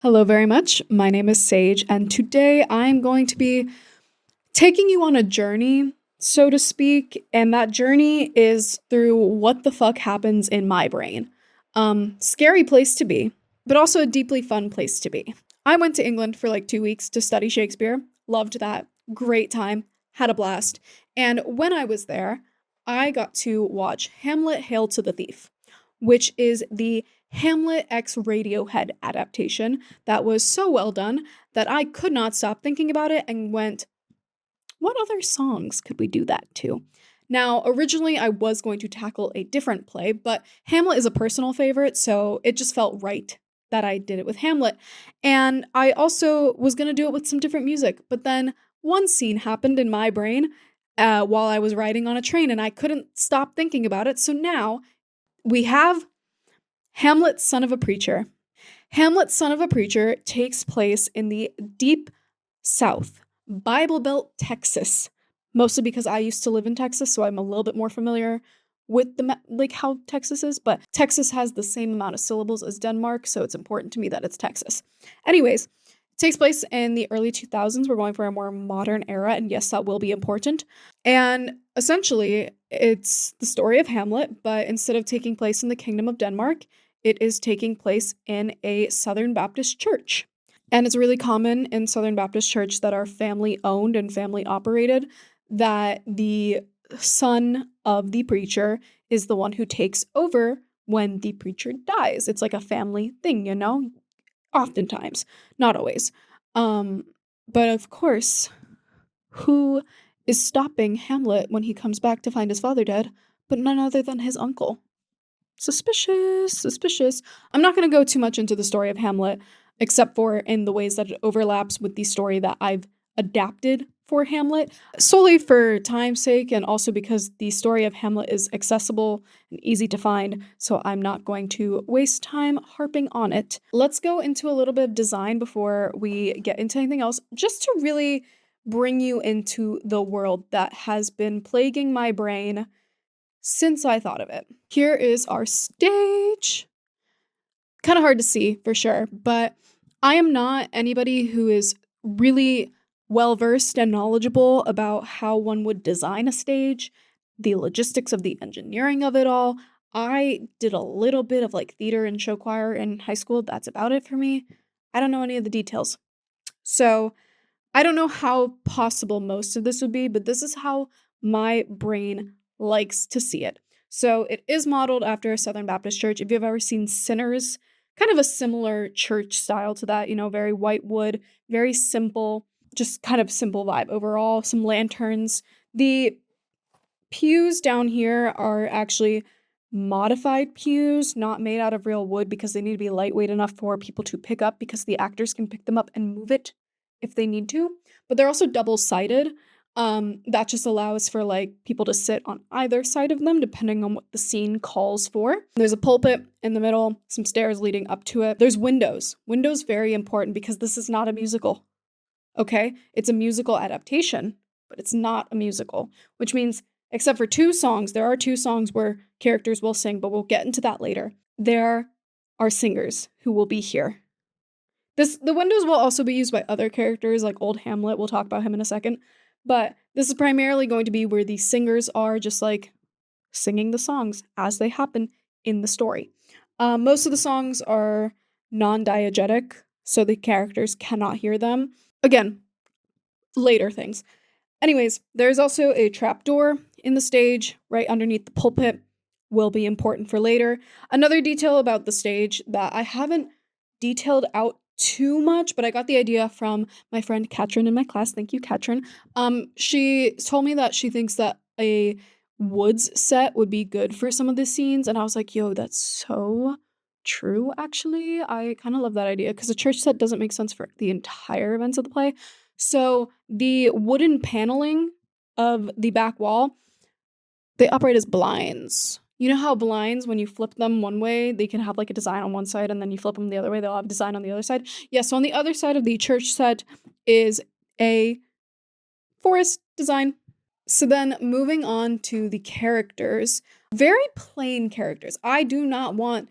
Hello, very much. My name is Sage, and today I'm going to be taking you on a journey, so to speak, and that journey is through what the fuck happens in my brain. Scary place to be, but also a deeply fun place to be. I went to England for like 2 weeks to study Shakespeare. Loved that. Great time. Had a blast. And when I was there, I got to watch Hamlet Hail to the Thief, which is the Hamlet X Radiohead adaptation that was so well done that I could not stop thinking about it and went, what other songs could we do that to? Now, originally I was going to tackle a different play, but Hamlet is a personal favorite, so it just felt right that I did it with Hamlet. And I also was going to do it with some different music, but then one scene happened in my brain while I was riding on a train, and I couldn't stop thinking about it. So now we have Hamlet, Son of a Preacher. Hamlet, Son of a Preacher takes place in the deep South, Bible Belt, Texas. Mostly because I used to live in Texas, so I'm a little bit more familiar with like how Texas is, but Texas has the same amount of syllables as Denmark, so it's important to me that it's Texas. Anyways, it takes place in the early 2000s. We're going for a more modern era, and yes, that will be important. And essentially, it's the story of Hamlet, but instead of taking place in the Kingdom of Denmark, it is taking place in a Southern Baptist church. And it's really common in Southern Baptist church that are family owned and family operated, that the son of the preacher is the one who takes over when the preacher dies. It's like a family thing, oftentimes, not always. Um, but of course, who is stopping Hamlet when he comes back to find his father dead, but none other than his uncle? Suspicious, suspicious. I'm not going to go too much into the story of Hamlet, except for in the ways that it overlaps with the story that I've adapted for Hamlet, solely for time's sake, and also because the story of Hamlet is accessible and easy to find, so I'm not going to waste time harping on it. Let's go into a little bit of design before we get into anything else, just to really bring you into the world that has been plaguing my brain since I thought of it. Here is our stage. Kind of hard to see for sure, but I am not anybody who is really well versed and knowledgeable about how one would design a stage, the logistics of the engineering of it all. I did a little bit of like theater and show choir in high school. That's about it for me. I don't know any of the details. So I don't know how possible most of this would be, but this is how my brain likes to see it. So it is modeled after a Southern Baptist church. If you've ever seen Sinners, kind of a similar church style to that, very white wood, very simple, just kind of simple vibe overall. Some lanterns. The pews down here are actually modified pews, not made out of real wood because they need to be lightweight enough for people to pick up because the actors can pick them up and move it if they need to. But they're also double-sided. That just allows for like people to sit on either side of them depending on what the scene calls for. There's a pulpit in the middle, some stairs leading up to it. There's windows. Windows very important because this is not a musical. Okay? It's a musical adaptation, but it's not a musical, which means except for two songs, there are two songs where characters will sing, but we'll get into that later. There are singers who will be here. The windows will also be used by other characters, like Old Hamlet. We'll talk about him in a second. But this is primarily going to be where the singers are just like singing the songs as they happen in the story. Most of the songs are non-diegetic, so the characters cannot hear them. Again, later things. Anyways, there's also a trapdoor in the stage right underneath the pulpit. Will be important for later. Another detail about the stage that I haven't detailed out too much, but I got the idea from my friend Katrin in my class. Thank you, Katrin. She told me that she thinks that a woods set would be good for some of the scenes, and I was like, yo, that's so true, actually. I kind of love that idea, because a church set doesn't make sense for the entire events of the play. So the wooden paneling of the back wall, they operate as blinds. You know how blinds, when you flip them one way, they can have like a design on one side, and then you flip them the other way, they'll have a design on the other side? Yeah, so on the other side of the church set is a forest design. So then moving on to the characters, very plain characters. I do not want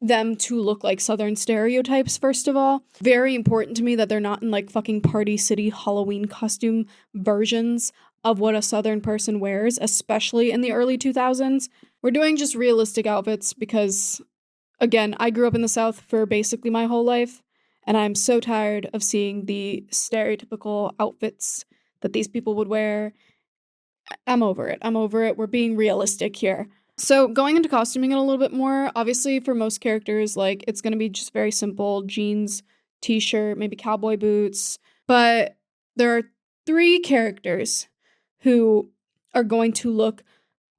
them to look like Southern stereotypes, first of all. Very important to me that they're not in like fucking Party City Halloween costume versions of what a Southern person wears, especially in the early 2000s. We're doing just realistic outfits because, again, I grew up in the South for basically my whole life, and I'm so tired of seeing the stereotypical outfits that these people would wear. I'm over it. I'm over it. We're being realistic here. So going into costuming it a little bit more, obviously for most characters, like it's going to be just very simple jeans, t-shirt, maybe cowboy boots. But there are 3 characters who are going to look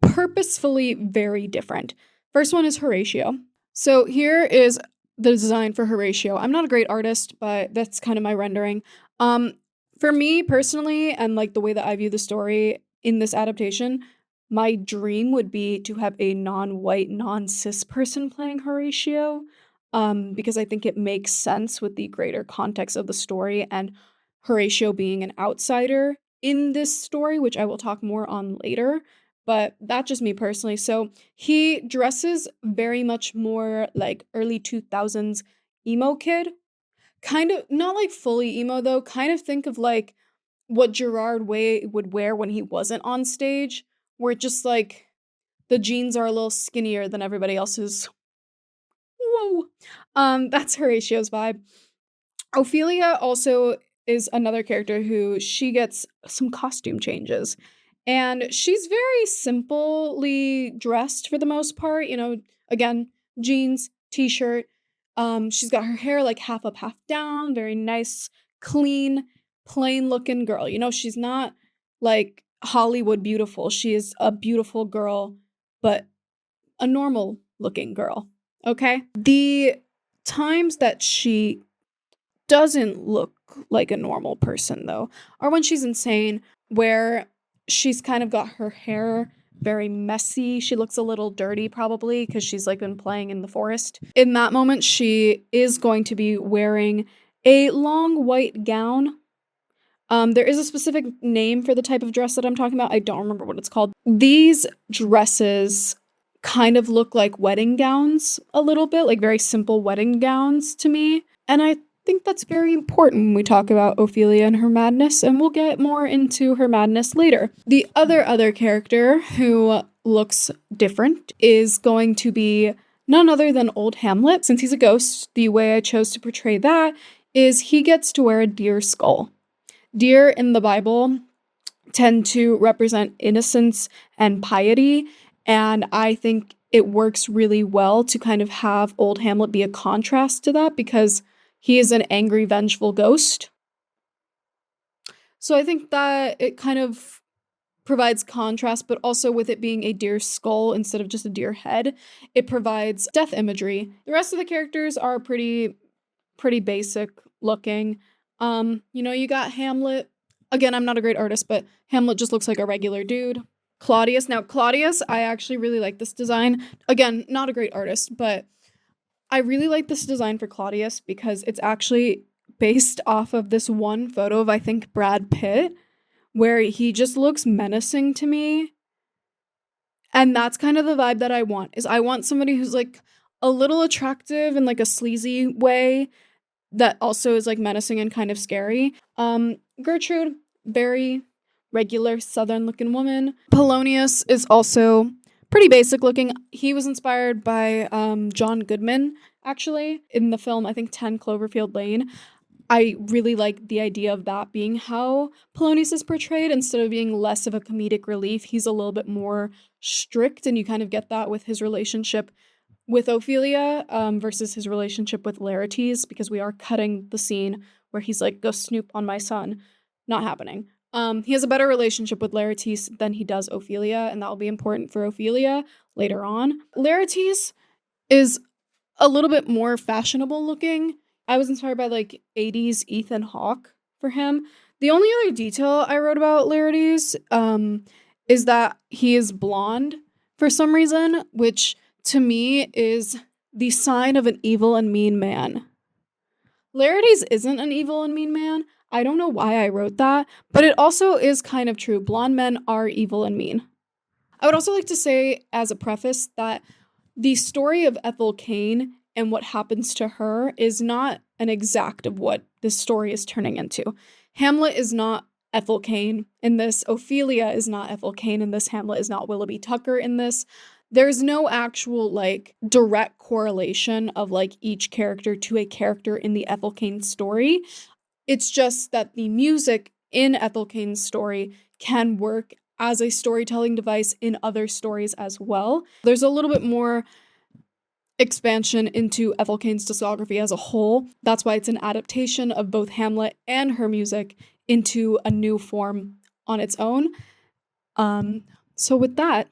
purposefully very different. First one is Horatio. So here is the design for Horatio. I'm not a great artist, but that's kind of my rendering. For me personally, and like the way that I view the story in this adaptation, my dream would be to have a non-white, non-cis person playing Horatio, because I think it makes sense with the greater context of the story and Horatio being an outsider in this story, which I will talk more on later. But that's just me personally. So he dresses very much more like early 2000s emo kid. Kind of, not like fully emo though, kind of think of like what Gerard Way would wear when he wasn't on stage, where just like the jeans are a little skinnier than everybody else's. Whoa. That's Horatio's vibe. Ophelia also is another character who she gets some costume changes. And she's very simply dressed for the most part, again, jeans, t-shirt. She's got her hair like half up, half down, very nice, clean, plain looking girl. She's not like Hollywood beautiful. She is a beautiful girl, but a normal looking girl. Okay? The times that she doesn't look like a normal person, though, are when she's insane, where she's kind of got her hair very messy. She looks a little dirty, probably, because she's like been playing in the forest. In that moment, she is going to be wearing a long white gown. There is a specific name for the type of dress that I'm talking about. I don't remember what it's called. These dresses kind of look like wedding gowns a little bit, like very simple wedding gowns to me. And I think that's very important when we talk about Ophelia and her madness, and we'll get more into her madness later. The other character who looks different is going to be none other than old Hamlet. Since he's a ghost, the way I chose to portray that is he gets to wear a deer skull. Deer in the Bible tend to represent innocence and piety, and I think it works really well to kind of have old Hamlet be a contrast to that because he is an angry, vengeful ghost. So I think that it kind of provides contrast, but also with it being a deer skull instead of just a deer head, it provides death imagery. The rest of the characters are pretty basic looking. You got Hamlet. Again, I'm not a great artist, but Hamlet just looks like a regular dude. Claudius. Now, Claudius, I actually really like this design. Again, not a great artist, but I really like this design for Claudius because it's actually based off of this one photo of, I think, Brad Pitt, where he just looks menacing to me. And that's kind of the vibe that I want, is I want somebody who's like a little attractive in like a sleazy way that also is like menacing and kind of scary. Gertrude, very regular southern looking woman. Polonius is also pretty basic looking. He was inspired by John Goodman, actually, in the film, I think 10 Cloverfield Lane. I really like the idea of that being how Polonius is portrayed. Instead of being less of a comedic relief, he's a little bit more strict, and you kind of get that with his relationship with Ophelia versus his relationship with Laertes, because we are cutting the scene where he's like, go snoop on my son. Not happening. He has a better relationship with Laertes than he does Ophelia, and that will be important for Ophelia later on. Laertes is a little bit more fashionable looking. I was inspired by like 80s Ethan Hawke for him. The only other detail I wrote about Laertes is that he is blonde for some reason, which to me is the sign of an evil and mean man. Laertes isn't an evil and mean man. I don't know why I wrote that, but it also is kind of true. Blonde men are evil and mean. I would also like to say as a preface that the story of Ethel Cain and what happens to her is not an exact of what this story is turning into. Hamlet is not Ethel Cain in this. Ophelia is not Ethel Cain in this. Hamlet is not Willoughby Tucker in this. There's no actual, like, direct correlation of, like, each character to a character in the Ethel Cain story. It's just that the music in Ethel Cain's story can work as a storytelling device in other stories as well. There's a little bit more expansion into Ethel Cain's discography as a whole. That's why it's an adaptation of both Hamlet and her music into a new form on its own. So with that,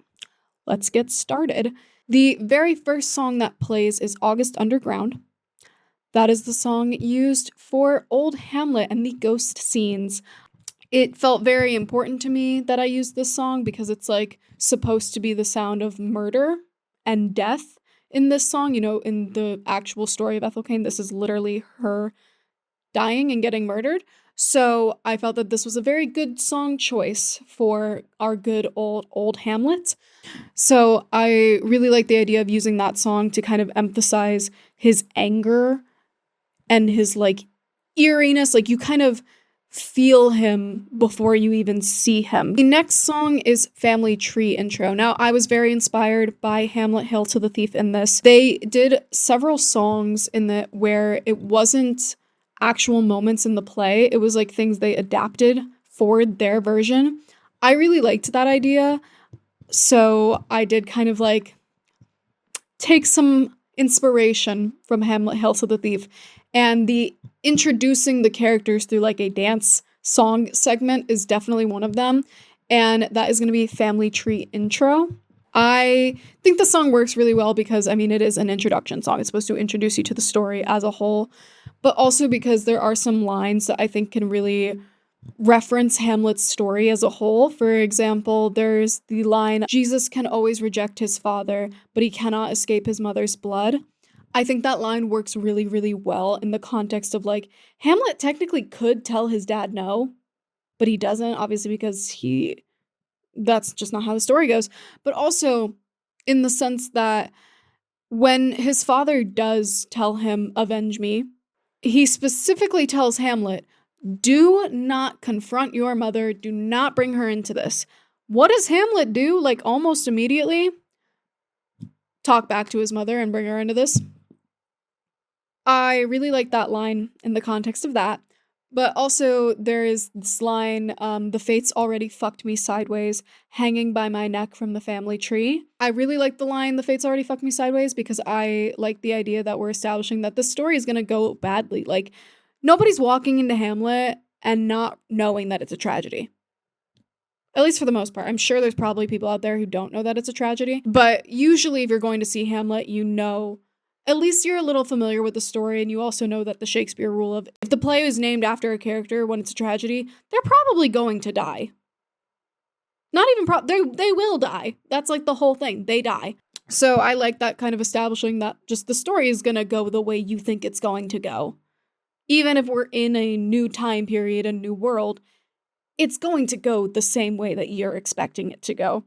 let's get started. The very first song that plays is August Underground. That is the song used for Old Hamlet and the ghost scenes. It felt very important to me that I used this song because it's like supposed to be the sound of murder and death in this song. You know, in the actual story of Ethel Cain, this is literally her dying and getting murdered. So I felt that this was a very good song choice for our good old Hamlet. So I really like the idea of using that song to kind of emphasize his anger and his, like, eeriness. Like, you kind of feel him before you even see him. The next song is Family Tree Intro. Now, I was very inspired by Hamlet, Hail to the Thief in this. They did several songs in it where it wasn't actual moments in the play. It was like things they adapted for their version. I really liked that idea. So I did kind of like take some inspiration from Hamlet, Hail to the Thief, and the introducing the characters through like a dance song segment is definitely one of them, and that is going to be Family Tree Intro. I think the song works really well because, I mean, it is an introduction song. It's supposed to introduce you to the story as a whole, but also because there are some lines that I think can really reference Hamlet's story as a whole. For example, there's the line, Jesus can always reject his father, but he cannot escape his mother's blood. I think that line works really, really well in the context of, like, Hamlet technically could tell his dad no, but he doesn't, obviously, because that's just not how the story goes. But also in the sense that when his father does tell him, avenge me, he specifically tells Hamlet, do not confront your mother. Do not bring her into this. What does Hamlet do? Like, almost immediately talk back to his mother and bring her into this. I really like that line in the context of that. But also, there is this line, the fates already fucked me sideways, hanging by my neck from the family tree. I really like the line, the fates already fucked me sideways, because I like the idea that we're establishing that this story is going to go badly. Like, nobody's walking into Hamlet and not knowing that it's a tragedy. At least for the most part. I'm sure there's probably people out there who don't know that it's a tragedy. But usually if you're going to see Hamlet, you know, at least you're a little familiar with the story, and you also know that the Shakespeare rule of if the play is named after a character when it's a tragedy, they're probably going to die. Not even they will die. That's like the whole thing. They die. So I like that kind of establishing that just the story is going to go the way you think it's going to go. Even if we're in a new time period, a new world, it's going to go the same way that you're expecting it to go.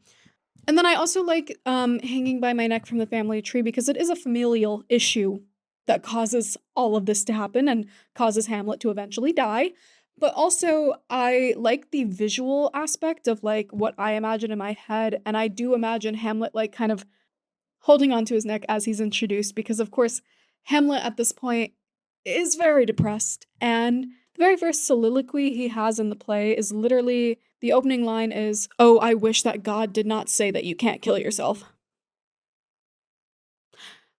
And then I also like hanging by my neck from the family tree because it is a familial issue that causes all of this to happen and causes Hamlet to eventually die. But also, I like the visual aspect of, like, what I imagine in my head. And I do imagine Hamlet, like, kind of holding onto his neck as he's introduced because, of course, Hamlet at this point is very depressed. And the very first soliloquy he has in the play is literally, the opening line is, "Oh, I wish that God did not say that you can't kill yourself."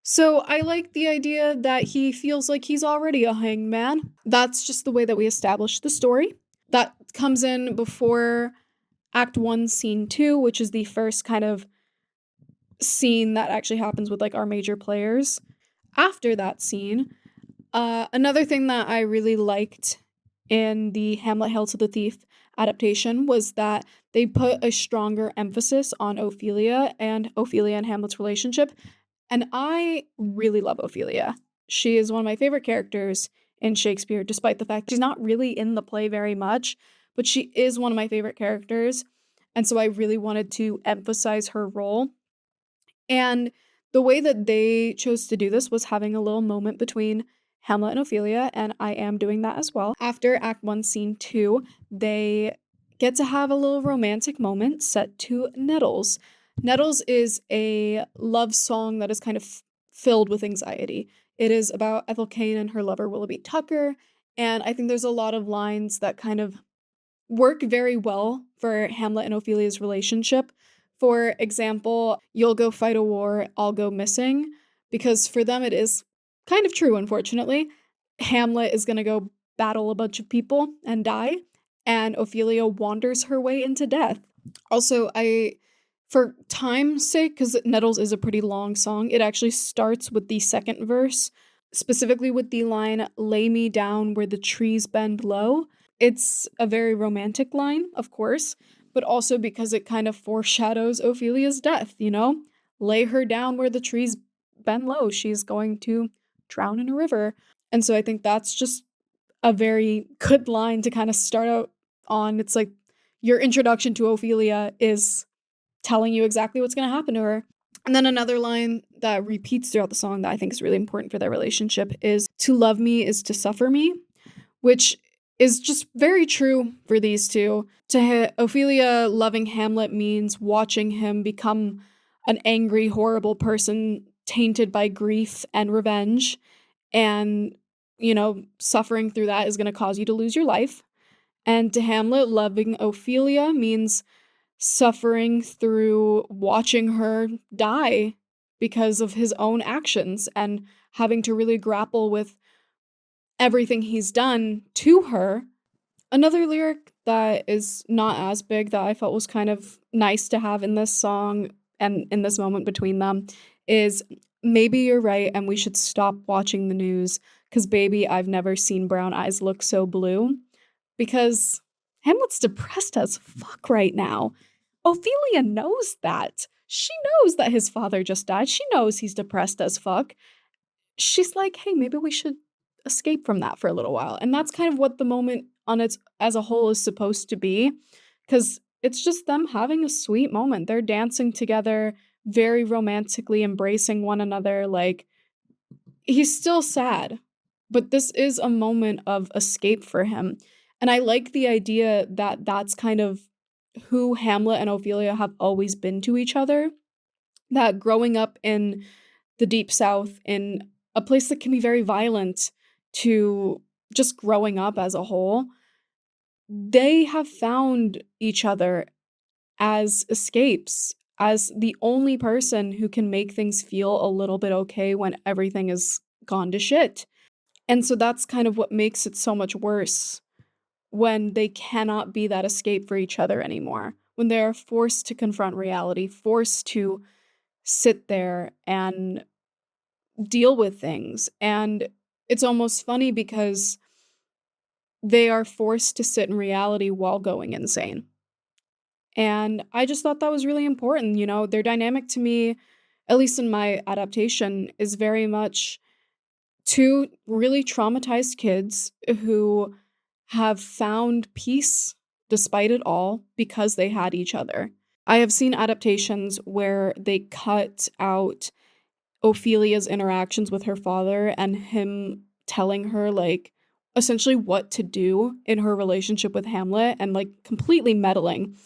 So I like the idea that he feels like he's already a hanged man. That's just the way that we establish the story. That comes in before Act 1, Scene 2, which is the first kind of scene that actually happens with, like, our major players. After that scene, another thing that I really liked in the Hamlet Hail to the Thief adaptation was that they put a stronger emphasis on Ophelia and Hamlet's relationship. And I really love Ophelia. She is one of my favorite characters in Shakespeare, despite the fact she's not really in the play very much, but she is one of my favorite characters. And so I really wanted to emphasize her role. And The way that they chose to do this was having a little moment between Hamlet and Ophelia, and I am doing that as well. After Act 1, Scene 2, they get to have a little romantic moment set to Nettles. Nettles is a love song that is kind of filled with anxiety. It is about Ethel Cain and her lover Willoughby Tucker, and I think there's a lot of lines that kind of work very well for Hamlet and Ophelia's relationship. For example, you'll go fight a war, I'll go missing, because for them it is kind of true, unfortunately. Hamlet is going to go battle a bunch of people and die, and Ophelia wanders her way into death. Also, for time's sake, because Nettles is a pretty long song, it actually starts with the second verse, specifically with the line, "Lay me down where the trees bend low." It's a very romantic line, of course, but also because it kind of foreshadows Ophelia's death, you know? Lay her down where the trees bend low. She's going to drown in a river. And so I think that's just a very good line to kind of start out on. It's like your introduction to Ophelia is telling you exactly what's going to happen to her. And then another line that repeats throughout the song that I think is really important for their relationship is, "To love me is to suffer me," which is just very true for these two. To Ophelia, loving Hamlet means watching him become an angry, horrible person tainted by grief and revenge. And, suffering through that is going to cause you to lose your life. And to Hamlet, loving Ophelia means suffering through watching her die because of his own actions and having to really grapple with everything he's done to her. Another lyric that is not as big that I felt was kind of nice to have in this song and in this moment between them is, "Maybe you're right and we should stop watching the news, 'cause baby, I've never seen brown eyes look so blue." Because Hamlet's depressed as fuck right now. Ophelia knows that. She knows that his father just died. She knows he's depressed as fuck. She's like, "Hey, maybe we should escape from that for a little while." And that's kind of what the moment on its as a whole is supposed to be, because it's just them having a sweet moment. They're dancing together, very romantically embracing one another. Like, he's still sad, but this is a moment of escape for him. And I like the idea that that's kind of who Hamlet and Ophelia have always been to each other. That growing up in the Deep South, in a place that can be very violent, to just growing up as a whole, they have found each other as escapes, as the only person who can make things feel a little bit okay when everything is gone to shit. And so that's kind of what makes it so much worse when they cannot be that escape for each other anymore. When they are forced to confront reality, forced to sit there and deal with things. And it's almost funny because they are forced to sit in reality while going insane. And I just thought that was really important. Their dynamic to me, at least in my adaptation, is very much two really traumatized kids who have found peace despite it all because they had each other. I have seen adaptations where they cut out Ophelia's interactions with her father and him telling her, like, essentially what to do in her relationship with Hamlet and, like, completely meddling.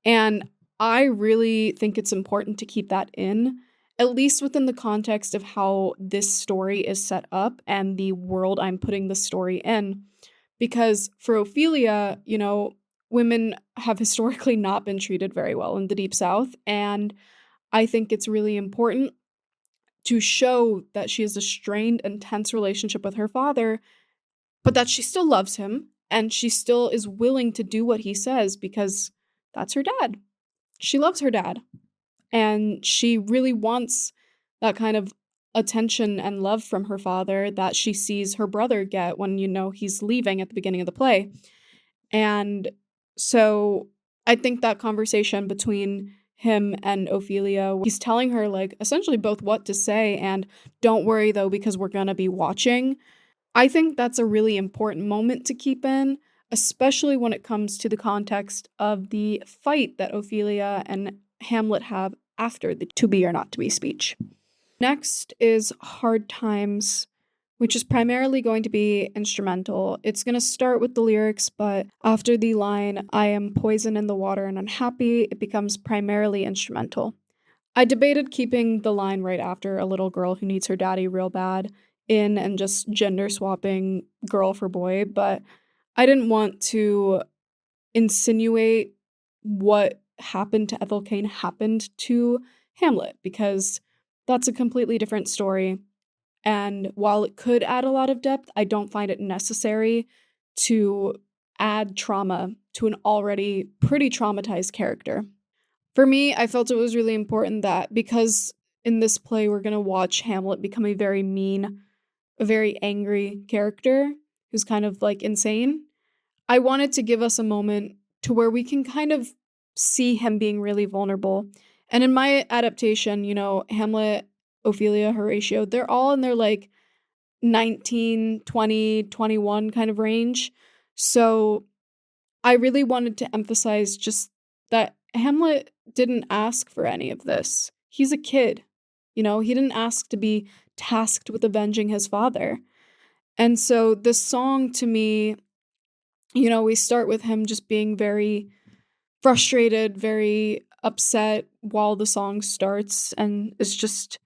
And I really think it's important to keep that in, at least within the context of how this story is set up and the world I'm putting the story in. Because for Ophelia, women have historically not been treated very well in the Deep South. And I think it's really important to show that she has a strained and tense relationship with her father, but that she still loves him and she still is willing to do what he says because that's her dad. She loves her dad. And she really wants that kind of attention and love from her father that she sees her brother get when, he's leaving at the beginning of the play. And so I think that conversation between him and Ophelia, he's telling her, like, essentially both what to say and don't worry though, because we're going to be watching. I think that's a really important moment to keep in, especially when it comes to the context of the fight that Ophelia and Hamlet have after the to be or not to be speech. Next is Hard Times, which is primarily going to be instrumental. It's going to start with the lyrics, but after the line, I am poison in the water and unhappy, it becomes primarily instrumental. I debated keeping the line right after a little girl who needs her daddy real bad in and just gender swapping girl for boy, but I didn't want to insinuate what happened to Ethel Cain happened to Hamlet because that's a completely different story. And while it could add a lot of depth, I don't find it necessary to add trauma to an already pretty traumatized character. For me, I felt it was really important that because in this play we're going to watch Hamlet become a very mean, a very angry character who's kind of like insane, I wanted to give us a moment to where we can kind of see him being really vulnerable. And in my adaptation, Hamlet, Ophelia, Horatio, they're all in their like 19, 20, 21 kind of range. So I really wanted to emphasize just that Hamlet didn't ask for any of this. He's a kid. He didn't ask to be tasked with avenging his father. And so this song to me, we start with him just being very frustrated, very upset while the song starts, and it's just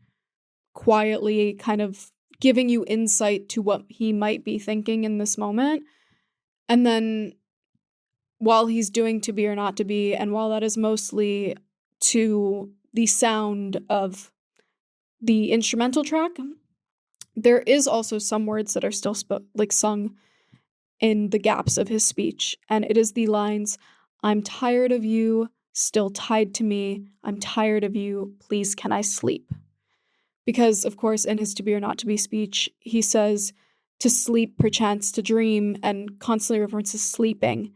quietly kind of giving you insight to what he might be thinking in this moment. And then while he's doing To Be or Not to Be, and while that is mostly to the sound of the instrumental track, there is also some words that are still sung in the gaps of his speech, and it is the lines, I'm tired of you, still tied to me, I'm tired of you, please can I sleep? Because, of course, in his To Be or Not to Be speech, he says to sleep, perchance to dream, and constantly references sleeping.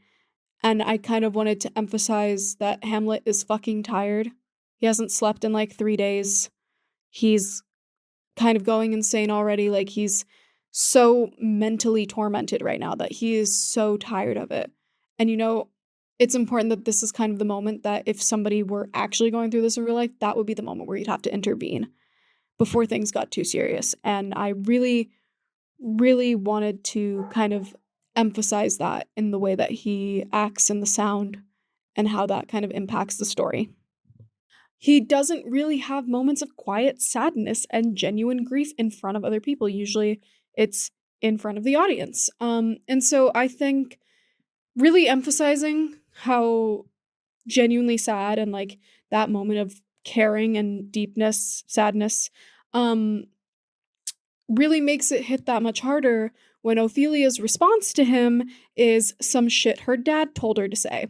And I kind of wanted to emphasize that Hamlet is fucking tired. He hasn't slept in like 3 days. He's kind of going insane already. Like, he's so mentally tormented right now that he is so tired of it. And it's important that this is kind of the moment that if somebody were actually going through this in real life, that would be the moment where you'd have to intervene before things got too serious. And I really, really wanted to kind of emphasize that in the way that he acts in the sound and how that kind of impacts the story. He doesn't really have moments of quiet sadness and genuine grief in front of other people. Usually it's in front of the audience. And so I think really emphasizing how genuinely sad and like that moment of caring and deepness, sadness, um, really makes it hit that much harder when Ophelia's response to him is some shit her dad told her to say.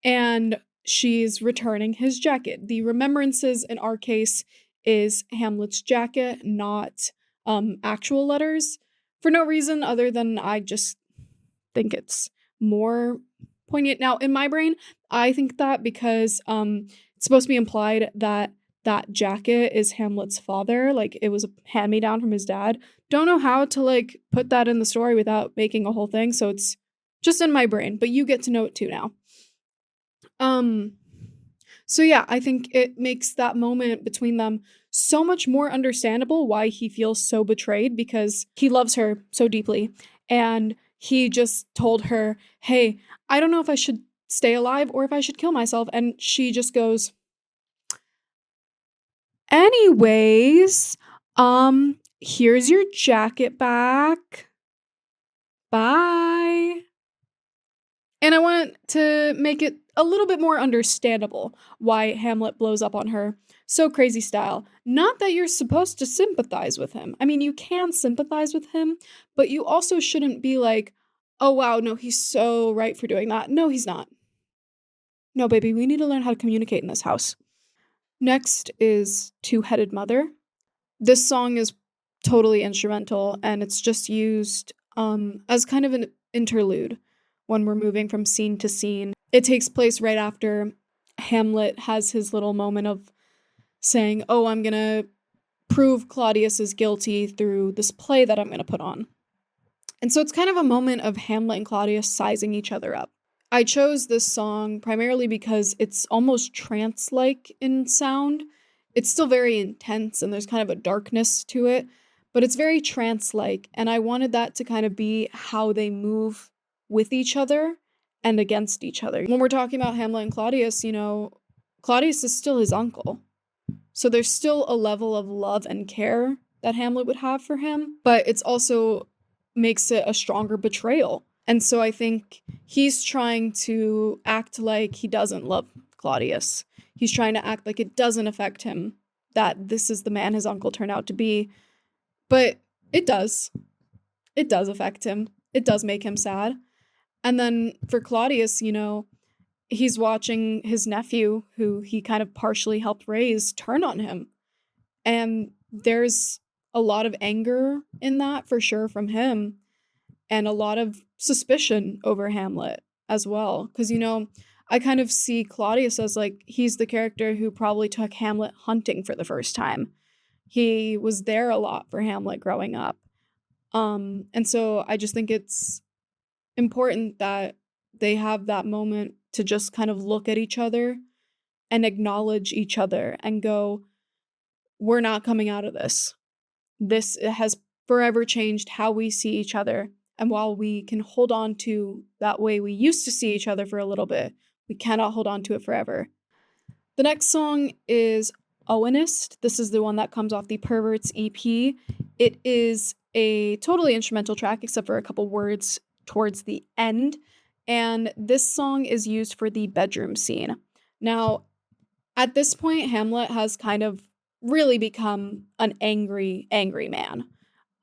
And she's returning his jacket. The remembrances in our case is Hamlet's jacket, not actual letters, for no reason other than I just think it's more poignant. Now, in my brain, I think that because it's supposed to be implied that that jacket is Hamlet's father, like it was a hand-me-down from his dad. Don't know how to like put that in the story without making a whole thing, so it's just in my brain, but you get to know it too now. So yeah, I think it makes that moment between them so much more understandable why he feels so betrayed, because he loves her so deeply. And he just told her, hey, I don't know if I should stay alive or if I should kill myself. And she just goes, anyways, here's your jacket back. Bye. And I want to make it a little bit more understandable why Hamlet blows up on her so crazy style. Not that you're supposed to sympathize with him. I mean, you can sympathize with him, but you also shouldn't be like, oh wow, no, he's so right for doing that. No, he's not. No, baby, we need to learn how to communicate in this house. Next is Two-Headed Mother. This song is totally instrumental, and it's just used as kind of an interlude when we're moving from scene to scene. It takes place right after Hamlet has his little moment of saying, oh, I'm gonna prove Claudius is guilty through this play that I'm gonna put on. And so it's kind of a moment of Hamlet and Claudius sizing each other up. I chose this song primarily because it's almost trance-like in sound. it's still very intense and there's kind of a darkness to it, but it's very trance-like, and I wanted that to kind of be how they move with each other and against each other. When we're talking about Hamlet and Claudius, Claudius is still his uncle. So there's still a level of love and care that Hamlet would have for him, but it's also makes it a stronger betrayal. And so I think he's trying to act like he doesn't love Claudius. He's trying to act like it doesn't affect him that this is the man his uncle turned out to be. But it does. It does affect him. It does make him sad. And then for Claudius, he's watching his nephew, who he kind of partially helped raise, turn on him. And there's a lot of anger in that for sure from him, and a lot of suspicion over Hamlet as well. Because, I kind of see Claudius as like he's the character who probably took Hamlet hunting for the first time. He was there a lot for Hamlet growing up. And so I just think it's important that they have that moment to just kind of look at each other and acknowledge each other and go, we're not coming out of this. This has forever changed how we see each other. And while we can hold on to that way we used to see each other for a little bit, we cannot hold on to it forever. The next song is Owenist. This is the one that comes off the Perverts EP. It is a totally instrumental track, except for a couple words towards the end. And this song is used for the bedroom scene. Now, at this point, Hamlet has kind of really become an angry, angry man.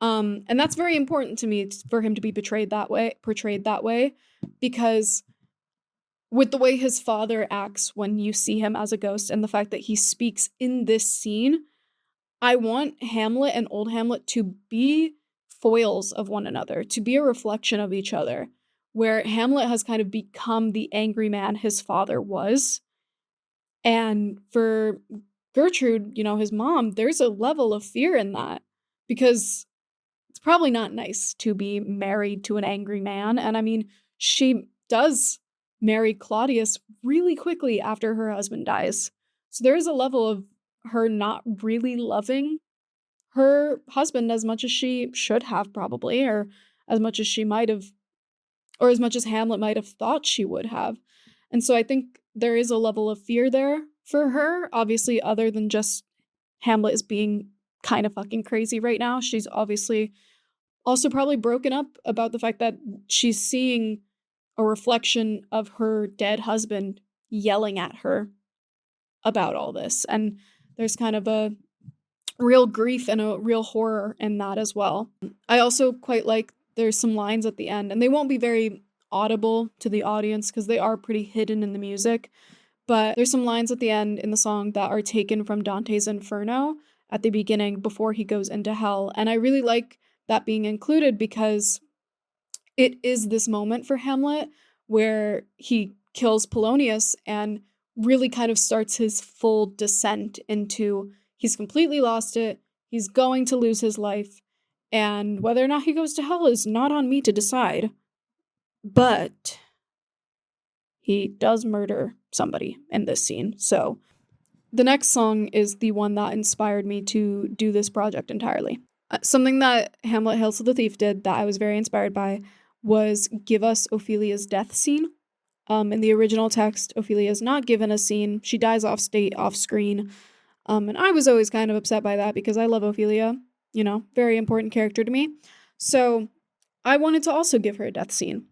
And that's very important to me for him to be portrayed that way, because with the way his father acts when you see him as a ghost and the fact that he speaks in this scene, I want Hamlet and old Hamlet to be foils of one another, to be a reflection of each other, where Hamlet has kind of become the angry man his father was. And for Gertrude, his mom, there's a level of fear in that, because it's probably not nice to be married to an angry man. And I mean, she does marry Claudius really quickly after her husband dies. So there is a level of her not really loving her husband as much as she should have, probably, or as much as she might have, or as much as Hamlet might have thought she would have. And so I think there is a level of fear there for her, obviously, other than just Hamlet is being kind of fucking crazy right now. She's obviously also probably broken up about the fact that she's seeing a reflection of her dead husband yelling at her about all this. And there's kind of a real grief and a real horror in that as well. I also quite like there's some lines at the end, and they won't be very audible to the audience because they are pretty hidden in the music, but there's some lines at the end in the song that are taken from Dante's Inferno at the beginning before he goes into hell. And I really like that being included because it is this moment for Hamlet where he kills Polonius and really kind of starts his full descent into he's completely lost it, he's going to lose his life, and whether or not he goes to hell is not on me to decide. But he does murder somebody in this scene. So the next song is the one that inspired me to do this project entirely. Something that Hamlet Hail to the Thief did that I was very inspired by was give us Ophelia's death scene. In the original text, Ophelia is not given a scene. She dies off screen. And I was always kind of upset by that because I love Ophelia, very important character to me. So I wanted to also give her a death scene.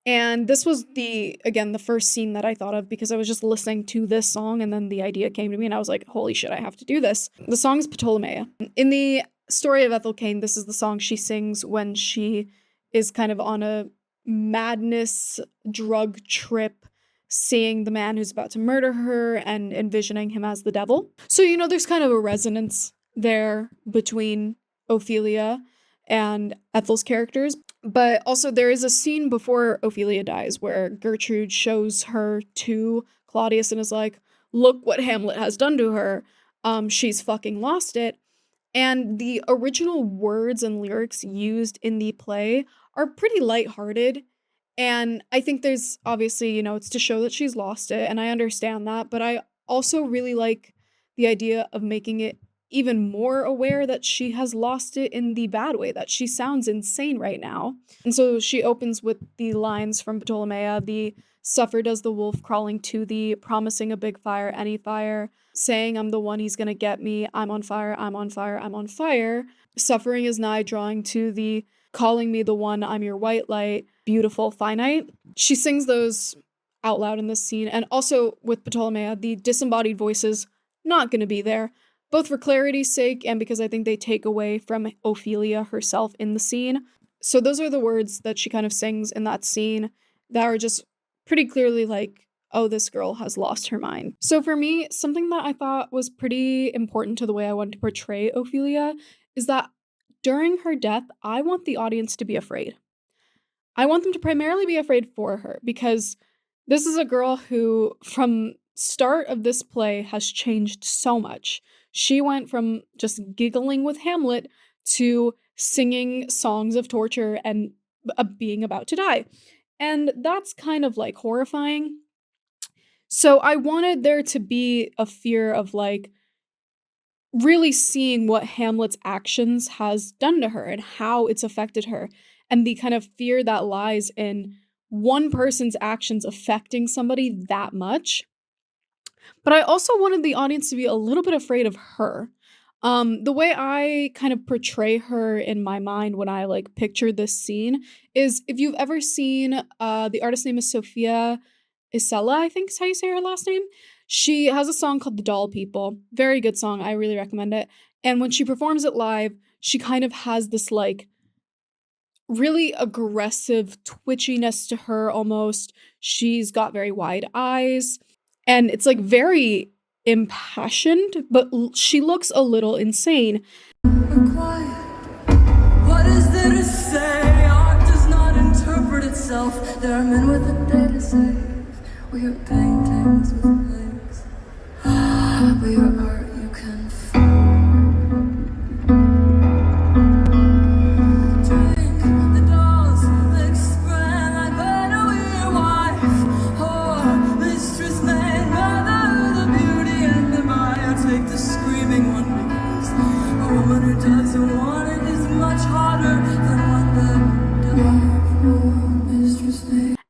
And this was the first scene that I thought of because I was just listening to this song and then the idea came to me and I was like, holy shit, I have to do this. The song is Ptolemaea. In the story of Ethel Cain, this is the song she sings when she is kind of on a madness drug trip, seeing the man who's about to murder her and envisioning him as the devil. So, there's kind of a resonance there between Ophelia and Ethel's characters. But also there is a scene before Ophelia dies where Gertrude shows her to Claudius and is like, look what Hamlet has done to her. She's fucking lost it. And the original words and lyrics used in the play are pretty lighthearted. And I think there's obviously, it's to show that she's lost it. And I understand that. But I also really like the idea of making it even more aware that she has lost it in the bad way, that she sounds insane right now. And so she opens with the lines from Ptolemy, the "Suffer does the wolf crawling to thee, promising a big fire, any fire, saying I'm the one he's gonna get me, I'm on fire, I'm on fire, I'm on fire. Suffering is nigh drawing to thee, calling me the one, I'm your white light, beautiful finite." She sings those out loud in this scene, and also with Ptolemy, the disembodied voices not gonna be there, both for clarity's sake and because I think they take away from Ophelia herself in the scene. So those are the words that she kind of sings in that scene that are just pretty clearly like, oh, this girl has lost her mind. So for me, something that I thought was pretty important to the way I wanted to portray Ophelia is that during her death, I want the audience to be afraid. I want them to primarily be afraid for her because this is a girl who, from start of this play, has changed so much. She went from just giggling with Hamlet to singing songs of torture and being about to die. And that's kind of like horrifying. So I wanted there to be a fear of like really seeing what Hamlet's actions has done to her and how it's affected her, and the kind of fear that lies in one person's actions affecting somebody that much. But I also wanted the audience to be a little bit afraid of her. The way I kind of portray her in my mind when I like picture this scene is, if you've ever seen the artist's name is Sophia Isella, I think is how you say her last name. She has a song called The Doll People. Very good song. I really recommend it. And when she performs it live, she kind of has this like really aggressive twitchiness to her almost. She's got very wide eyes and it's like very impassioned, but she looks a little insane. What is there to say? Art does not interpret itself. There are men with a day to save. We are paintings with legs. We are art you can drink the dolls, lick spread. I better we your wife, whore, mistress, maid, mother, the beauty and the mire. Take the screaming one because a woman who doesn't want it is much harder than one that does.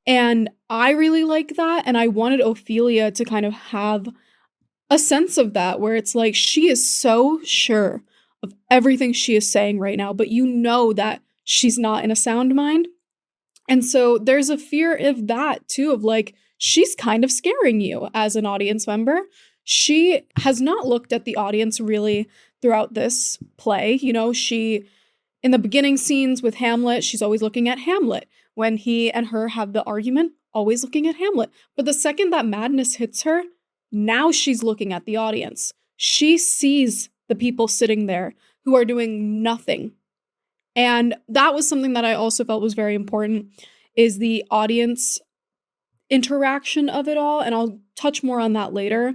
And I really like that, and I wanted Ophelia to kind of have a sense of that, where it's like she is so sure of everything she is saying right now, but you know that she's not in a sound mind. And so there's a fear of that too, of like, she's kind of scaring you as an audience member. She has not looked at the audience really throughout this play. You know, in the beginning scenes with Hamlet, she's always looking at Hamlet. When he and her have the argument, always looking at Hamlet. But the second that madness hits her, now she's looking at the audience. She sees the people sitting there who are doing nothing. And that was something that I also felt was very important, is the audience interaction of it all. And I'll touch more on that later.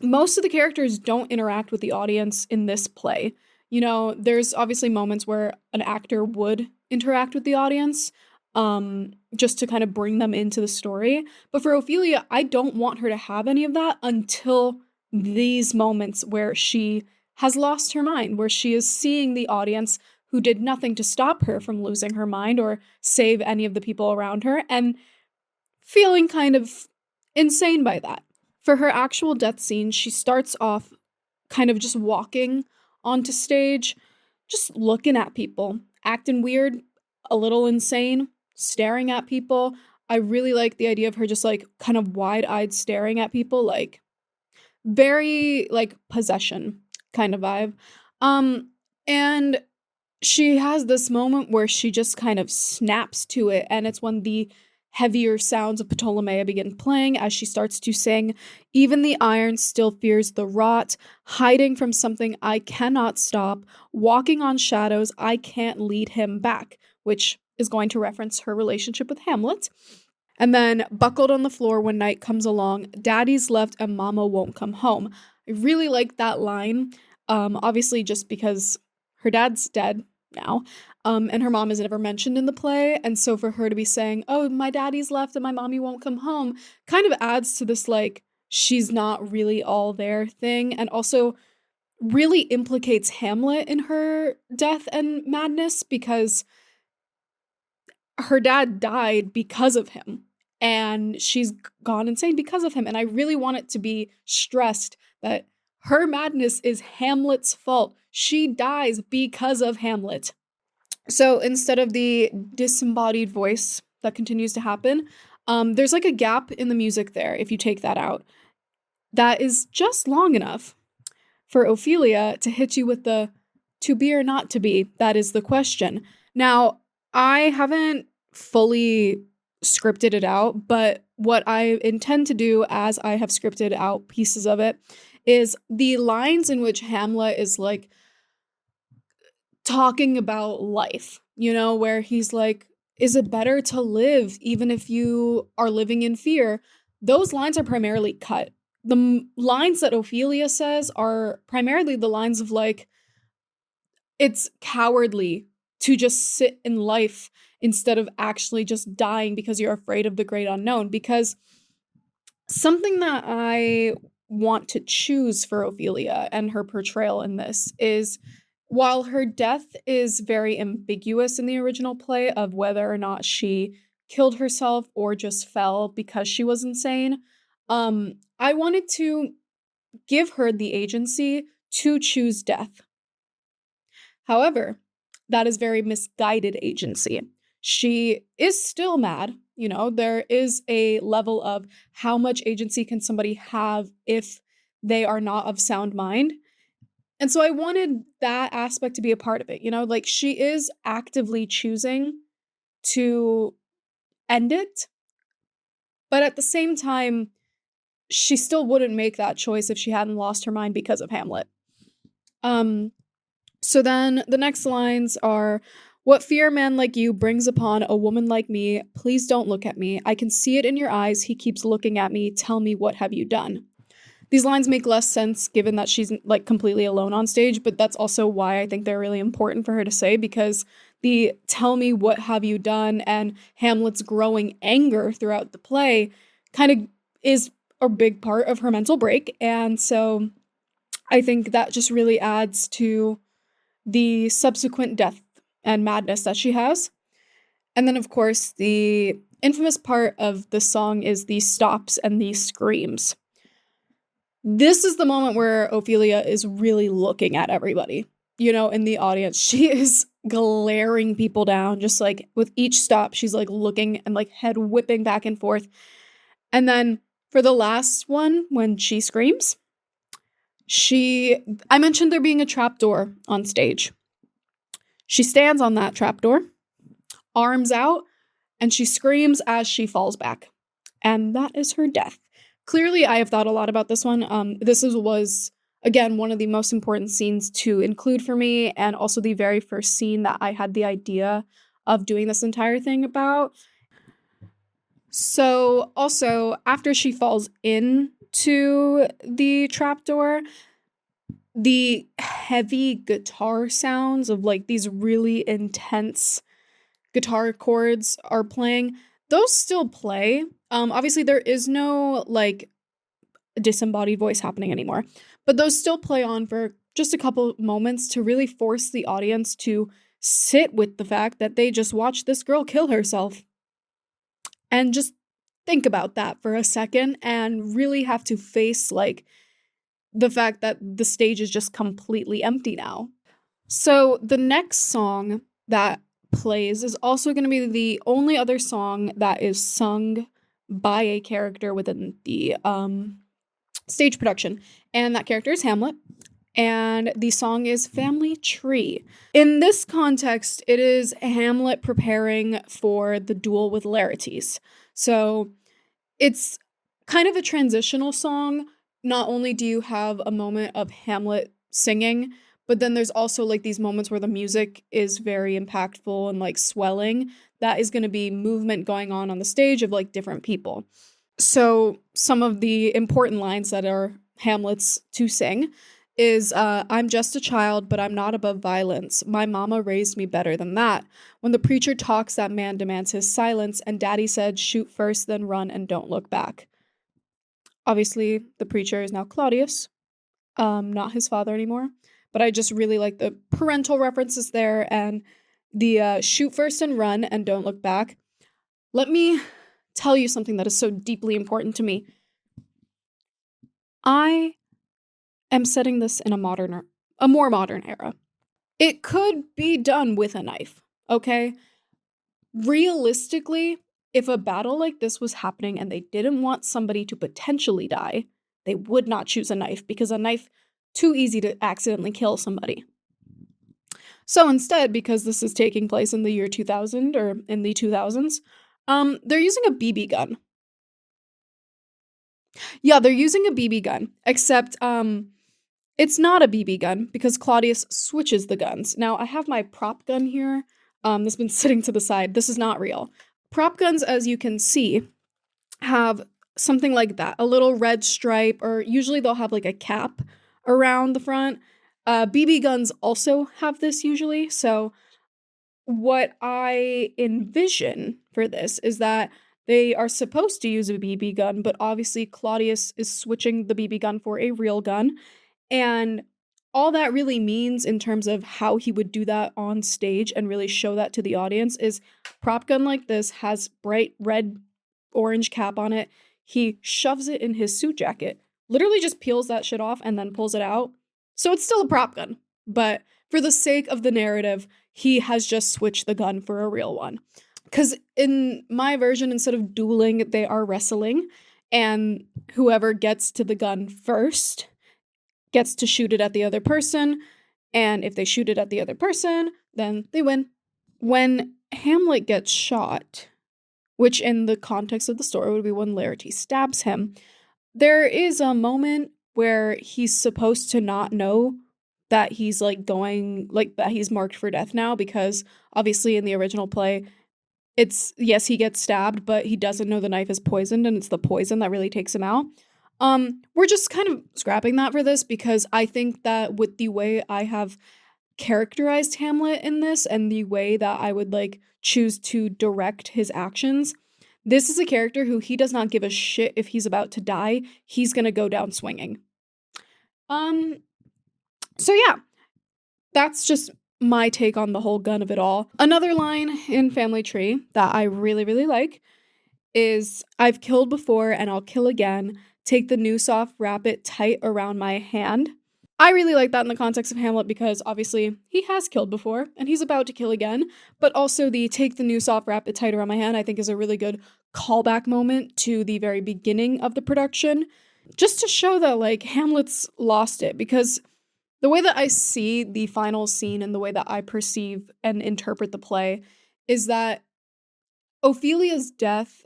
Most of the characters don't interact with the audience in this play. You know, there's obviously moments where an actor would interact with the audience, just to kind of bring them into the story. But for Ophelia, I don't want her to have any of that until these moments where she has lost her mind, where she is seeing the audience who did nothing to stop her from losing her mind or save any of the people around her, and feeling kind of insane by that. For her actual death scene, she starts off kind of just walking onto stage, just looking at people, acting weird, a little insane, staring at people. I really like the idea of her just like kind of wide-eyed staring at people, like very like possession kind of vibe. And she has this moment where she just kind of snaps to it, and it's when the heavier sounds of Ptolemy begin playing as she starts to sing, "Even the iron still fears the rot, hiding from something I cannot stop, walking on shadows I can't lead him back," which is going to reference her relationship with Hamlet. And then, "Buckled on the floor when night comes along, daddy's left and mama won't come home." I really like that line, obviously just because her dad's dead now, and her mom is never mentioned in the play, and so for her to be saying, "Oh, my daddy's left and my mommy won't come home," kind of adds to this, like, she's not really all there thing, and also really implicates Hamlet in her death and madness because her dad died because of him and she's gone insane because of him. And I really want it to be stressed that her madness is Hamlet's fault. She dies because of Hamlet. So instead of the disembodied voice that continues to happen, there's like a gap in the music there if you take that out. That is just long enough for Ophelia to hit you with the to be or not to be. That is the question. Now, I haven't fully scripted it out, but what I intend to do as I have scripted out pieces of it is the lines in which Hamlet is like talking about life, where he's like, is it better to live even if you are living in fear? Those lines are primarily cut. The lines that Ophelia says are primarily the lines of like, it's cowardly to just sit in life instead of actually just dying because you're afraid of the great unknown. Because something that I want to choose for Ophelia and her portrayal in this is while her death is very ambiguous in the original play of whether or not she killed herself or just fell because she was insane, I wanted to give her the agency to choose death. However, that is very misguided agency. She is still mad. There is a level of how much agency can somebody have if they are not of sound mind. And so I wanted that aspect to be a part of it. Like she is actively choosing to end it, but at the same time, she still wouldn't make that choice if she hadn't lost her mind because of Hamlet. So then the next lines are, what fear a man like you brings upon a woman like me? Please don't look at me. I can see it in your eyes. He keeps looking at me. Tell me, what have you done? These lines make less sense given that she's like completely alone on stage, but that's also why I think they're really important for her to say, because the tell me, what have you done, and Hamlet's growing anger throughout the play kind of is a big part of her mental break. And so I think that just really adds to the subsequent death and madness that she has. And then, of course, the infamous part of the song is the stops and the screams. This is the moment where Ophelia is really looking at everybody, in the audience. She is glaring people down, just like with each stop, she's like looking and like head whipping back and forth. And then for the last one, when she screams, I mentioned there being a trapdoor on stage. She stands on that trapdoor, arms out, and she screams as she falls back. And that is her death. Clearly, I have thought a lot about this one. This was, again, one of the most important scenes to include for me, and also the very first scene that I had the idea of doing this entire thing about. So, also, after she falls into the trapdoor, the heavy guitar sounds of like these really intense guitar chords are playing. Those still play. Obviously there is no like disembodied voice happening anymore, but those still play on for just a couple moments to really force the audience to sit with the fact that they just watched this girl kill herself. And just think about that for a second and really have to face like the fact that the stage is just completely empty now. So the next song that plays is also going to be the only other song that is sung by a character within the stage production, and that character is Hamlet, and the song is Family Tree. In this context, it is Hamlet preparing for the duel with Laertes. So it's kind of a transitional song. Not only do you have a moment of Hamlet singing, but then there's also like these moments where the music is very impactful and like swelling. That is going to be movement going on the stage of like different people. So some of the important lines that are Hamlet's to sing is, I'm just a child, but I'm not above violence. My mama raised me better than that. When the preacher talks, that man demands his silence, and daddy said, shoot first, then run, and don't look back. Obviously, the preacher is now Claudius, not his father anymore. But I just really like the parental references there and the shoot first and run and don't look back. Let me tell you something that is so deeply important to me. I am setting this in a more modern era. It could be done with a knife, okay? Realistically, if a battle like this was happening and they didn't want somebody to potentially die, they would not choose a knife because a knife too easy to accidentally kill somebody. So instead, because this is taking place in the year 2000 or in the 2000s, they're using a BB gun. Yeah, they're using a BB gun, except it's not a BB gun because Claudius switches the guns. Now, I have my prop gun here. This has been sitting to the side. This is not real. Prop guns, as you can see, have something like that, a little red stripe, or usually they'll have like a cap around the front. BB guns also have this usually. So what I envision for this is that they are supposed to use a BB gun, but obviously Claudius is switching the BB gun for a real gun. And all that really means in terms of how he would do that on stage and really show that to the audience is prop gun like this has bright red orange cap on it. He shoves it in his suit jacket, literally just peels that shit off and then pulls it out. So it's still a prop gun, but for the sake of the narrative, he has just switched the gun for a real one. Because in my version, instead of dueling, they are wrestling, and whoever gets to the gun first gets to shoot it at the other person, and if they shoot it at the other person, then they win. When Hamlet gets shot, which in the context of the story would be when Laertes stabs him, there is a moment where he's supposed to not know that he's that he's marked for death now, because obviously in the original play, it's, yes, he gets stabbed, but he doesn't know the knife is poisoned, and it's the poison that really takes him out. We're just kind of scrapping that for this because I think that with the way I have characterized Hamlet in this and the way that I would choose to direct his actions, this is a character who he does not give a shit if he's about to die. He's gonna go down swinging. So yeah, that's just my take on the whole gun of it all. Another line in Family Tree that I really, really like is, "I've killed before and I'll kill again. Take the noose off, wrap it tight around my hand." I really like that in the context of Hamlet because obviously he has killed before and he's about to kill again, but also the "take the noose off, wrap it tight around my hand" I think is a really good callback moment to the very beginning of the production, just to show that Hamlet's lost it, because the way that I see the final scene and the way that I perceive and interpret the play is that Ophelia's death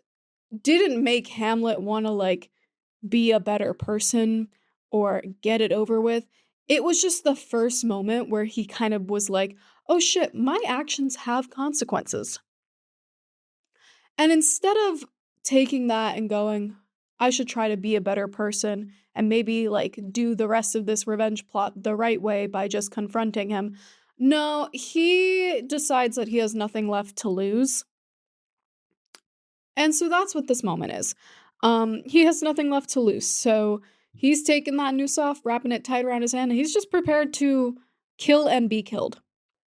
didn't make Hamlet want to be a better person or get it over with. It was just the first moment where he kind of was like, "Oh shit, my actions have consequences." And instead of taking that and going, "I should try to be a better person and maybe do the rest of this revenge plot the right way by just confronting him," no, he decides that he has nothing left to lose. And so that's what this moment is. He has nothing left to lose. So he's taking that noose off, wrapping it tight around his hand, and he's just prepared to kill and be killed.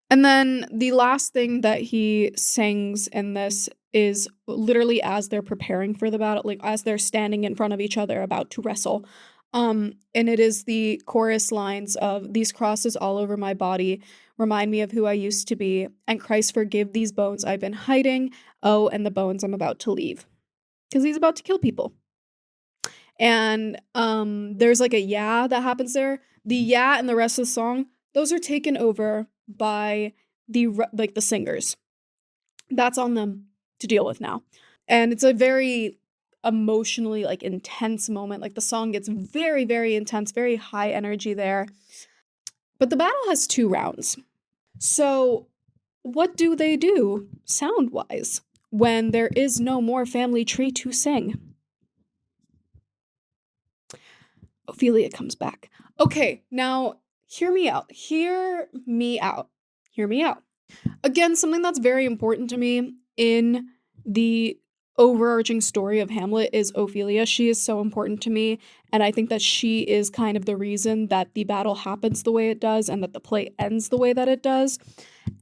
And then the last thing that he sings in this is literally as they're preparing for the battle, as they're standing in front of each other about to wrestle. And it is the chorus lines of, "These crosses all over my body remind me of who I used to be, and Christ forgive these bones I've been hiding, oh, and the bones I'm about to leave." Because he's about to kill people. And there's a "yeah" that happens there. The "yeah" and the rest of the song, those are taken over by the singers. That's on them to deal with now. And it's a very emotionally intense moment. The song gets very, very intense, very high energy there. But the battle has 2 rounds. So what do they do sound-wise when there is no more Family Tree to sing? Ophelia comes back. Okay, now hear me out. Hear me out. Hear me out. Again, something that's very important to me in the overarching story of Hamlet is Ophelia. She is so important to me, and I think that she is kind of the reason that the battle happens the way it does and that the play ends the way that it does.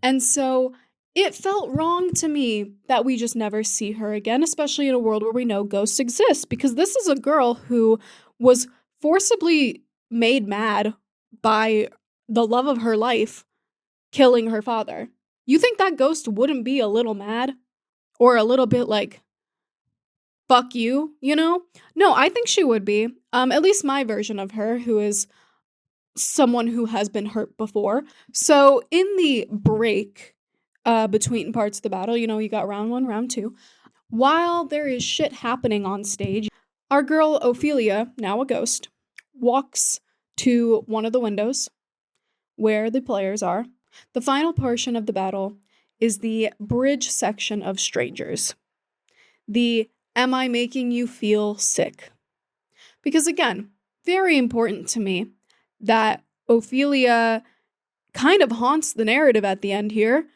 And so it felt wrong to me that we just never see her again, especially in a world where we know ghosts exist, because this is a girl who was forcibly made mad by the love of her life killing her father. You think that ghost wouldn't be a little mad? Or a little bit like, fuck you, you know? No, I think she would be. At least my version of her, who is someone who has been hurt before. So in the break between parts of the battle, you know, you got round 1, round 2. While there is shit happening on stage, our girl Ophelia, now a ghost, walks to one of the windows where the players are. The final portion of the battle is the bridge section of Strangers. The Am I Making You Feel Sick? Because again, very important to me that Ophelia kind of haunts the narrative at the end here.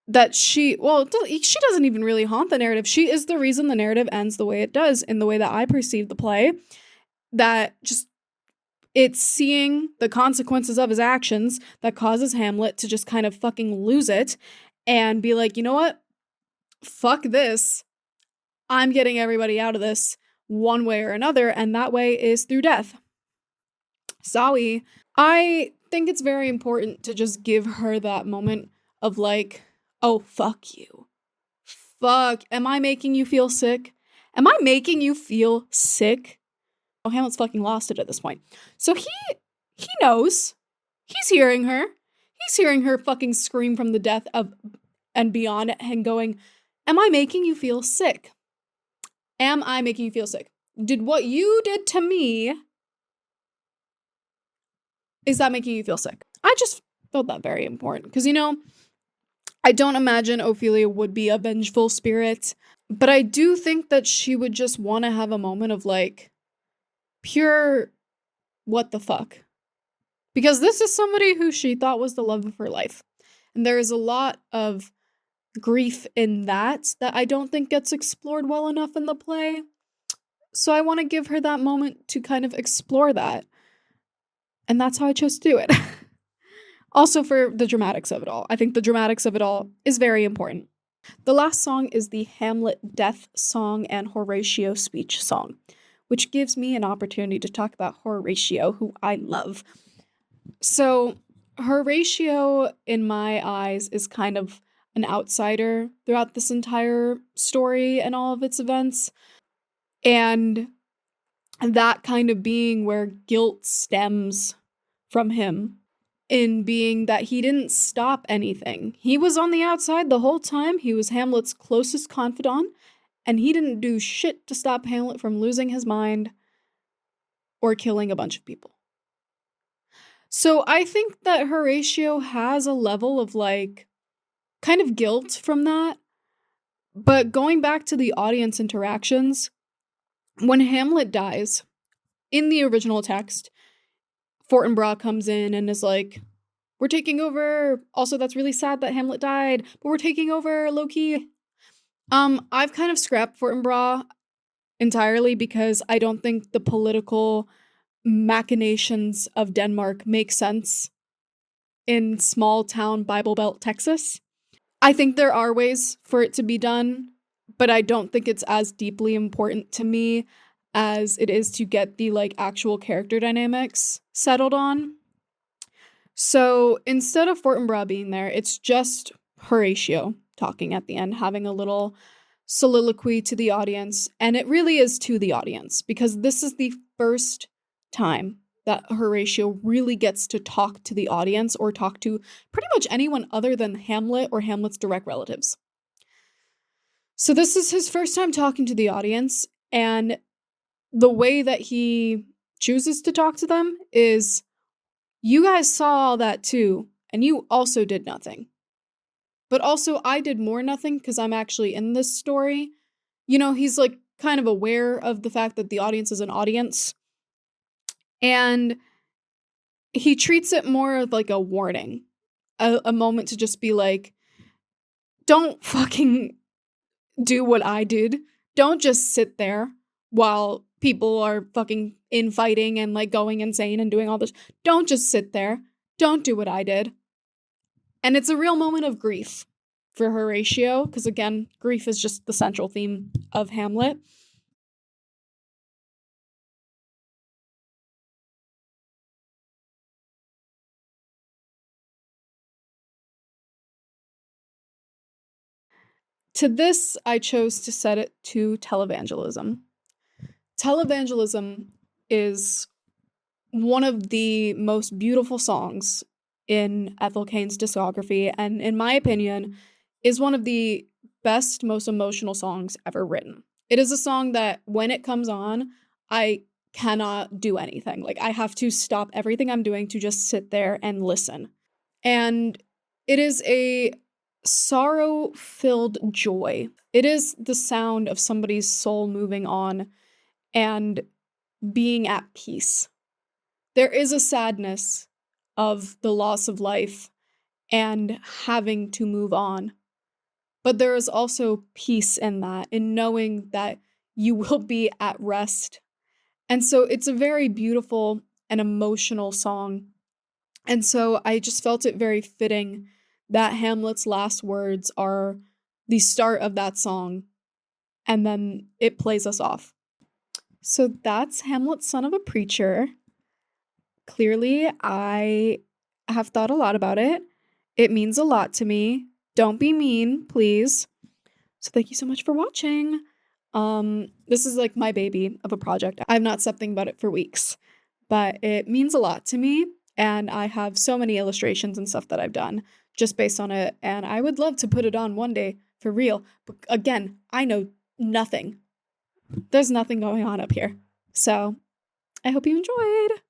That she doesn't even really haunt the narrative. She is the reason the narrative ends the way it does, in the way that I perceive the play. That just, it's seeing the consequences of his actions that causes Hamlet to just kind of fucking lose it and be like, you know what? Fuck this. I'm getting everybody out of this one way or another, and that way is through death. Sorry. I think it's very important to just give her that moment of like, oh, fuck you. Fuck. Am I making you feel sick? Am I making you feel sick? Oh, Hamlet's fucking lost it at this point. So he knows. He's hearing her. He's hearing her fucking scream from the death of and beyond and going, am I making you feel sick? Am I making you feel sick? Did what you did to me, is that making you feel sick? I just felt that very important because, you know, I don't imagine Ophelia would be a vengeful spirit, but I do think that she would just want to have a moment of like pure what the fuck. Because this is somebody who she thought was the love of her life. And there is a lot of grief in that I don't think gets explored well enough in the play. So I want to give her that moment to kind of explore that. And that's how I chose to do it. Also for the dramatics of it all. I think the dramatics of it all is very important. The last song is the Hamlet death song and Horatio speech song, which gives me an opportunity to talk about Horatio, who I love. So Horatio, in my eyes, is kind of an outsider throughout this entire story and all of its events. And that kind of being where guilt stems from him, in being that he didn't stop anything. He was on the outside the whole time. He was Hamlet's closest confidant, and he didn't do shit to stop Hamlet from losing his mind or killing a bunch of people. So I think that Horatio has a level of like kind of guilt from that. But going back to the audience interactions, when Hamlet dies, in the original text, Fortinbras comes in and is like, we're taking over. Also, that's really sad that Hamlet died, but we're taking over, low-key. I've kind of scrapped Fortinbras entirely because I don't think the political machinations of Denmark make sense in small town Bible Belt, Texas. I think there are ways for it to be done, but I don't think it's as deeply important to me as it is to get the like actual character dynamics settled on. So instead of Fortinbras being there, it's just Horatio talking at the end, having a little soliloquy to the audience. And it really is to the audience because this is the first time that Horatio really gets to talk to the audience or talk to pretty much anyone other than Hamlet or Hamlet's direct relatives. So this is his first time talking to the audience, and the way that he chooses to talk to them is, you guys saw all that too, and you also did nothing. But also, I did more nothing because I'm actually in this story. You know, he's like kind of aware of the fact that the audience is an audience. And he treats it more of like a warning, a moment to just be like, don't fucking do what I did. Don't just sit there while people are fucking infighting and like going insane and doing all this. Don't just sit there. Don't do what I did. And it's a real moment of grief for Horatio, because again, grief is just the central theme of Hamlet. To this, I chose to set it to televangelism. Televangelism is one of the most beautiful songs in Ethel Cain's discography, and in my opinion, is one of the best, most emotional songs ever written. It is a song that when it comes on, I cannot do anything. Like, I have to stop everything I'm doing to just sit there and listen. And it is a sorrow-filled joy. It is the sound of somebody's soul moving on and being at peace. There is a sadness of the loss of life and having to move on. But there is also peace in that, in knowing that you will be at rest. And so it's a very beautiful and emotional song. And so I just felt it very fitting that Hamlet's last words are the start of that song, and then it plays us off. So that's Hamlet, Son of a Preacher. Clearly, I have thought a lot about it. It means a lot to me. Don't be mean, please. So thank you so much for watching. This is like my baby of a project. I've not stopped thinking about it for weeks, but it means a lot to me. And I have so many illustrations and stuff that I've done just based on it. And I would love to put it on one day for real. But again, I know nothing. There's nothing going on up here. So I hope you enjoyed.